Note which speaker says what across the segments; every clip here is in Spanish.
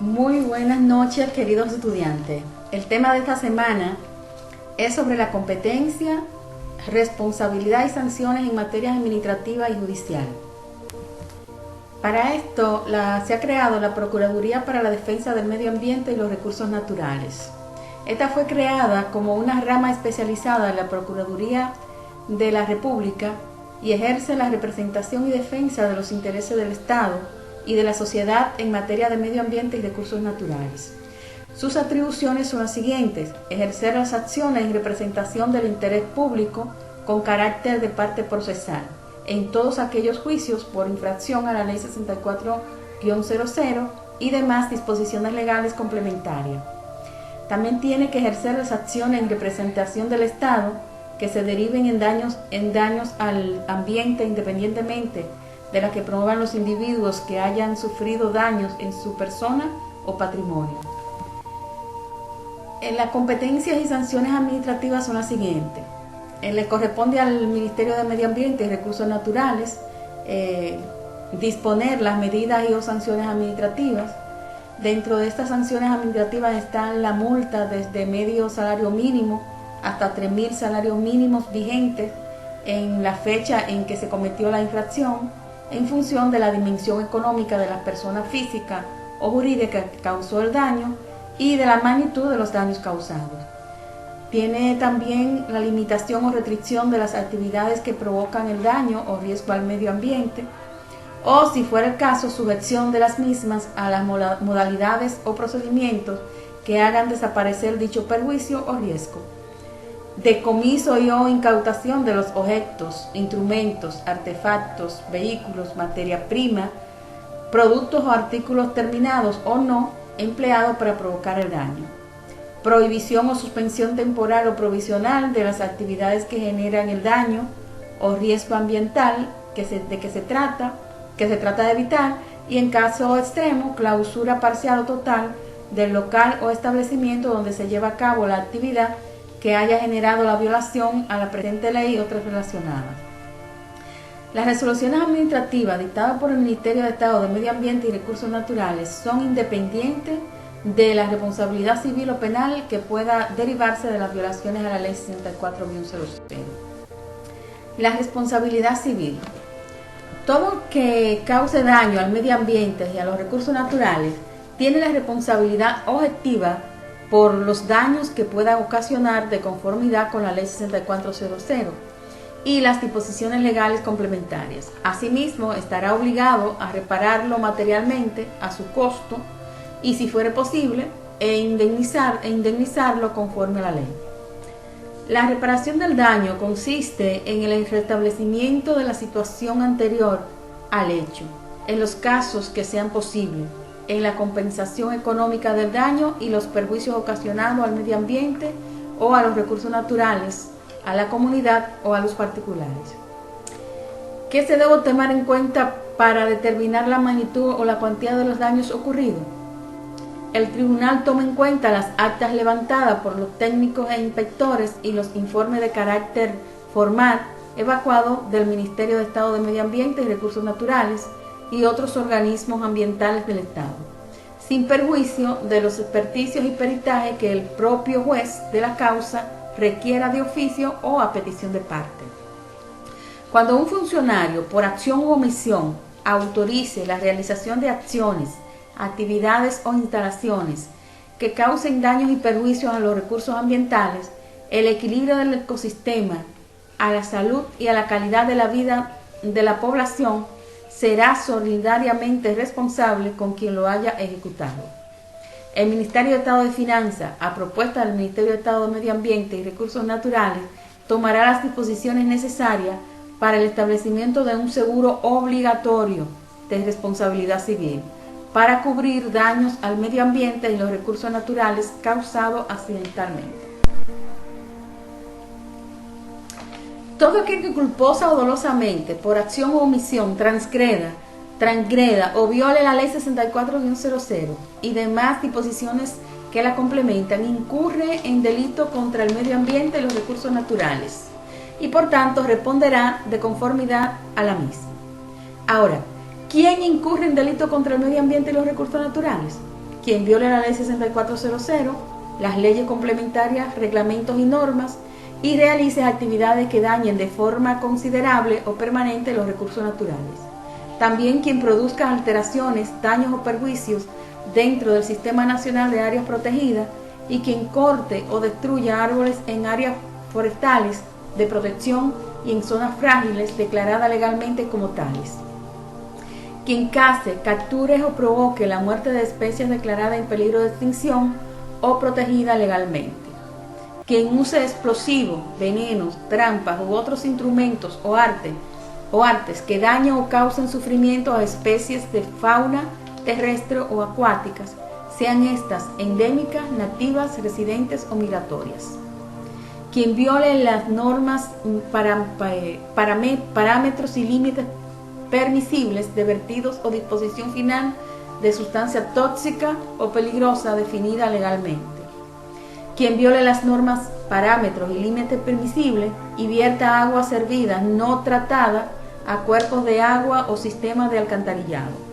Speaker 1: Muy buenas noches, queridos estudiantes. El tema de esta semana es sobre la competencia, responsabilidad y sanciones en materia administrativa y judicial. Para esto se ha creado la Procuraduría para la Defensa del Medio Ambiente y los Recursos Naturales. Esta fue creada como una rama especializada de la Procuraduría de la República y ejerce la representación y defensa de los intereses del Estado y de la sociedad en materia de medio ambiente y recursos naturales. Sus atribuciones son las siguientes: ejercer las acciones en representación del interés público con carácter de parte procesal en todos aquellos juicios por infracción a la Ley 64-00 y demás disposiciones legales complementarias. También tiene que ejercer las acciones en representación del Estado que se deriven en daños al ambiente, independientemente de las que promuevan los individuos que hayan sufrido daños en su persona o patrimonio. Las competencias y sanciones administrativas son las siguientes. Le corresponde al Ministerio de Medio Ambiente y Recursos Naturales disponer las medidas y o sanciones administrativas. Dentro de estas sanciones administrativas están la multa desde medio salario mínimo hasta 3.000 salarios mínimos vigentes en la fecha en que se cometió la infracción, en función de la dimensión económica de la persona física o jurídica que causó el daño y de la magnitud de los daños causados. Tiene también la limitación o restricción de las actividades que provocan el daño o riesgo al medio ambiente, o si fuera el caso, sujeción de las mismas a las modalidades o procedimientos que hagan desaparecer dicho perjuicio o riesgo. Decomiso y o incautación de los objetos, instrumentos, artefactos, vehículos, materia prima, productos o artículos terminados o no empleados para provocar el daño. Prohibición o suspensión temporal o provisional de las actividades que generan el daño o riesgo ambiental que se trata de evitar, y en caso extremo, clausura parcial o total del local o establecimiento donde se lleva a cabo la actividad que haya generado la violación a la presente ley y otras relacionadas. Las resoluciones administrativas dictadas por el Ministerio de Estado de Medio Ambiente y Recursos Naturales son independientes de la responsabilidad civil o penal que pueda derivarse de las violaciones a la Ley 64-00. La responsabilidad civil. Todo que cause daño al medio ambiente y a los recursos naturales tiene la responsabilidad objetiva por los daños que pueda ocasionar de conformidad con la Ley 64-00 y las disposiciones legales complementarias. Asimismo, estará obligado a repararlo materialmente a su costo y, si fuere posible, indemnizarlo conforme a la ley. La reparación del daño consiste en el restablecimiento de la situación anterior al hecho, en los casos que sean posibles, en la compensación económica del daño y los perjuicios ocasionados al medio ambiente o a los recursos naturales, a la comunidad o a los particulares. ¿Qué se debe tomar en cuenta para determinar la magnitud o la cuantía de los daños ocurridos? El tribunal toma en cuenta las actas levantadas por los técnicos e inspectores y los informes de carácter formal evacuados del Ministerio de Estado de Medio Ambiente y Recursos Naturales y otros organismos ambientales del Estado, sin perjuicio de los experticios y peritajes que el propio juez de la causa requiera de oficio o a petición de parte. Cuando un funcionario, por acción u omisión, autorice la realización de acciones, actividades o instalaciones que causen daños y perjuicios a los recursos ambientales, el equilibrio del ecosistema, a la salud y a la calidad de la vida de la población, será solidariamente responsable con quien lo haya ejecutado. El Ministerio de Estado de Finanzas, a propuesta del Ministerio de Estado de Medio Ambiente y Recursos Naturales, tomará las disposiciones necesarias para el establecimiento de un seguro obligatorio de responsabilidad civil para cubrir daños al medio ambiente y los recursos naturales causados accidentalmente. Todo aquel que culposa o dolosamente, por acción o omisión, transgreda o viole la Ley 64-00 y demás disposiciones que la complementan, incurre en delito contra el medio ambiente y los recursos naturales y por tanto responderá de conformidad a la misma. Ahora, ¿quién incurre en delito contra el medio ambiente y los recursos naturales? quien viole la ley 6400, las leyes complementarias, reglamentos y normas, y realice actividades que dañen de forma considerable o permanente los recursos naturales. También quien produzca alteraciones, daños o perjuicios dentro del Sistema Nacional de Áreas Protegidas y quien corte o destruya árboles en áreas forestales de protección y en zonas frágiles declaradas legalmente como tales. Quien case, capture o provoque la muerte de especies declaradas en peligro de extinción o protegidas legalmente. Quien use explosivos, venenos, trampas u otros instrumentos o artes que dañen o causen sufrimiento a especies de fauna terrestre o acuáticas, sean estas endémicas, nativas, residentes o migratorias. Quien viole las normas, parámetros y límites permisibles de vertidos o disposición final de sustancia tóxica o peligrosa definida legalmente. Quien viole las normas, parámetros y límites permisibles y vierta agua servida no tratada a cuerpos de agua o sistemas de alcantarillado.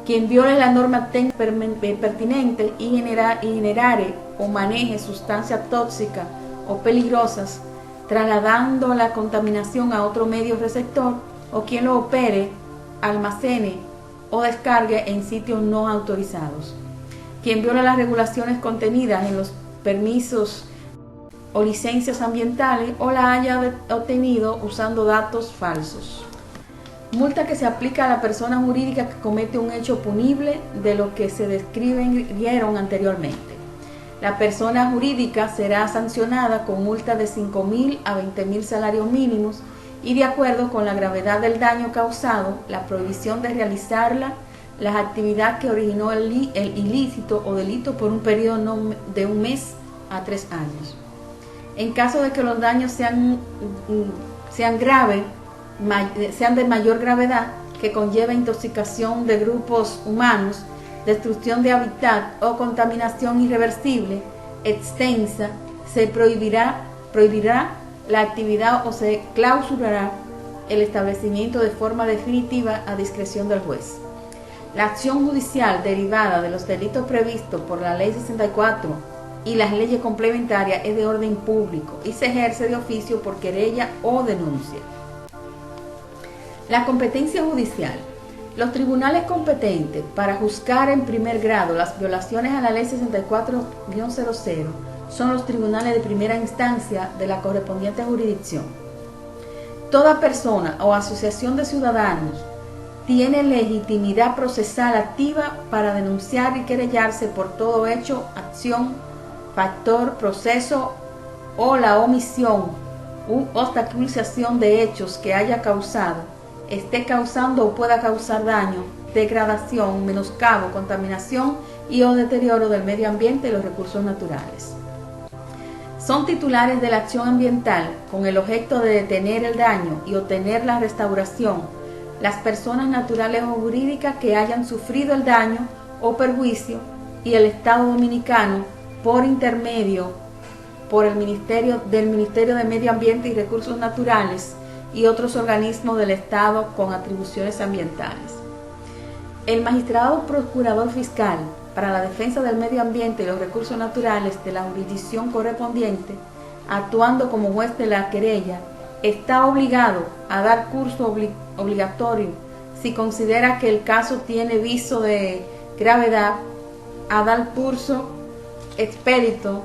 Speaker 1: Quien viole la norma pertinente y generare o maneje sustancias tóxicas o peligrosas, trasladando la contaminación a otro medio receptor, o quien lo opere, almacene o descargue en sitios no autorizados. Quien viola las regulaciones contenidas en los permisos o licencias ambientales o la haya obtenido usando datos falsos. Multa que se aplica a la persona jurídica que comete un hecho punible de lo que se describieron anteriormente. La persona jurídica será sancionada con multa de 5.000 a 20.000 salarios mínimos y, de acuerdo con la gravedad del daño causado, la prohibición de realizarla, las actividades que originó el ilícito o delito por un periodo de 1 mes a 3 años. En caso de que los daños sean de mayor gravedad, que conlleva intoxicación de grupos humanos, destrucción de hábitat o contaminación irreversible, extensa, se prohibirá la actividad o se clausurará el establecimiento de forma definitiva a discreción del juez. La acción judicial derivada de los delitos previstos por la Ley 64 y las leyes complementarias es de orden público y se ejerce de oficio por querella o denuncia. La competencia judicial. Los tribunales competentes para juzgar en primer grado las violaciones a la Ley 64-00 son los tribunales de primera instancia de la correspondiente jurisdicción. Toda persona o asociación de ciudadanos tiene legitimidad procesal activa para denunciar y querellarse por todo hecho, acción, factor, proceso o la omisión u obstaculización de hechos que haya causado, esté causando o pueda causar daño, degradación, menoscabo, contaminación y o deterioro del medio ambiente y los recursos naturales. Son titulares de la acción ambiental con el objeto de detener el daño y obtener la restauración las personas naturales o jurídicas que hayan sufrido el daño o perjuicio y el Estado Dominicano por intermedio del Ministerio de Medio Ambiente y Recursos Naturales y otros organismos del Estado con atribuciones ambientales. El magistrado procurador fiscal para la defensa del medio ambiente y los recursos naturales de la jurisdicción correspondiente, actuando como juez de la querella, está obligado a dar curso obligatorio si considera que el caso tiene viso de gravedad, a dar curso expedito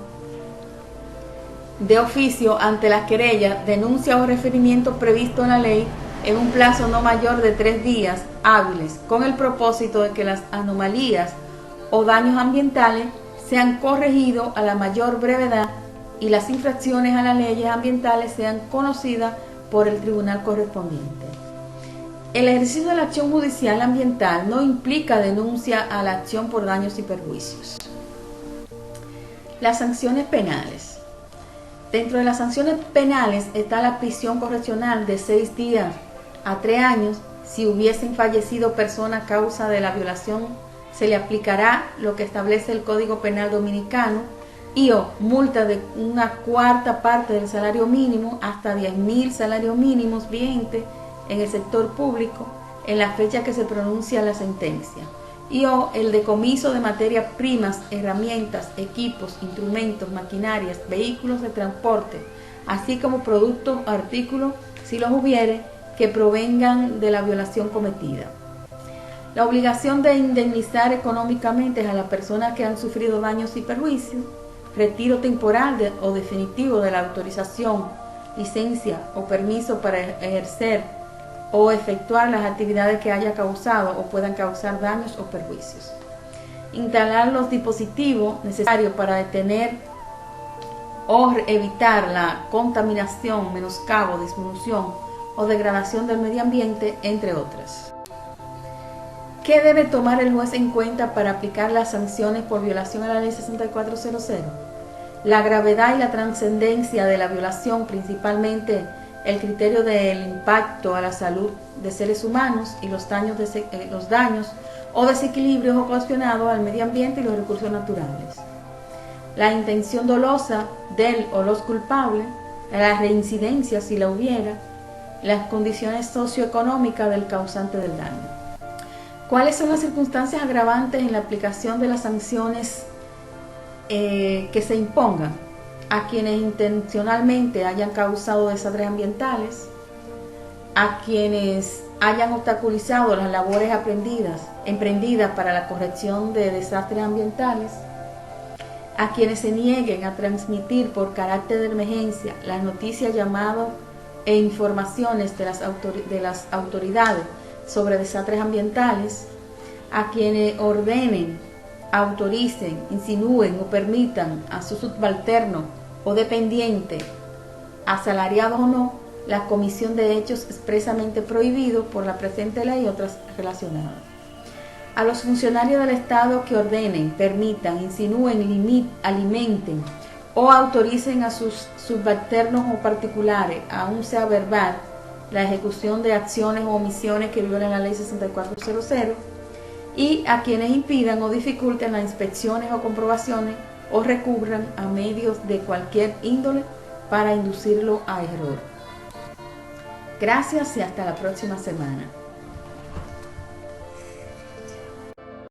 Speaker 1: de oficio ante las querellas, denuncia o referimiento previsto en la ley en un plazo no mayor de 3 días hábiles, con el propósito de que las anomalías o daños ambientales sean corregidos a la mayor brevedad y las infracciones a las leyes ambientales sean conocidas por el tribunal correspondiente. El ejercicio de la acción judicial ambiental no implica denuncia a la acción por daños y perjuicios. Las sanciones penales. Dentro de las sanciones penales está la prisión correccional de 6 días a 3 años. Si hubiesen fallecido personas a causa de la violación, se le aplicará lo que establece el Código Penal Dominicano y o multa de 1/4 parte del salario mínimo hasta 10.000 salarios mínimos vigentes en el sector público en la fecha que se pronuncia la sentencia. o el decomiso de materias primas, herramientas, equipos, instrumentos, maquinarias, vehículos de transporte, así como productos o artículos, si los hubiere, que provengan de la violación cometida. La obligación de indemnizar económicamente a las personas que han sufrido daños y perjuicios, retiro temporal o definitivo de la autorización, licencia o permiso para ejercer o efectuar las actividades que haya causado o puedan causar daños o perjuicios. Instalar los dispositivos necesarios para detener o evitar la contaminación, menoscabo, disminución o degradación del medio ambiente, entre otras. ¿Qué debe tomar el juez en cuenta para aplicar las sanciones por violación a la Ley 6400? La gravedad y la trascendencia de la violación, principalmente el criterio del impacto a la salud de seres humanos y los daños o desequilibrios ocasionados al medio ambiente y los recursos naturales. La intención dolosa del o los culpables, la reincidencia si la hubiera, las condiciones socioeconómicas del causante del daño. ¿Cuáles son las circunstancias agravantes en la aplicación de las sanciones que se impongan a quienes intencionalmente hayan causado desastres ambientales, a quienes hayan obstaculizado las labores emprendidas para la corrección de desastres ambientales, a quienes se nieguen a transmitir por carácter de emergencia las noticias, llamados e informaciones de las autoridades sobre desastres ambientales, a quienes ordenen, autoricen, insinúen o permitan a sus subalternos o dependientes, asalariados o no, la comisión de hechos expresamente prohibidos por la presente ley y otras relacionadas. A los funcionarios del Estado que ordenen, permitan, insinúen, alimenten o autoricen a sus subalternos o particulares, aun sea verbal, la ejecución de acciones o omisiones que violen la Ley 6400, y a quienes impidan o dificulten las inspecciones o comprobaciones o recurran a medios de cualquier índole para inducirlo a error. Gracias y hasta la próxima semana.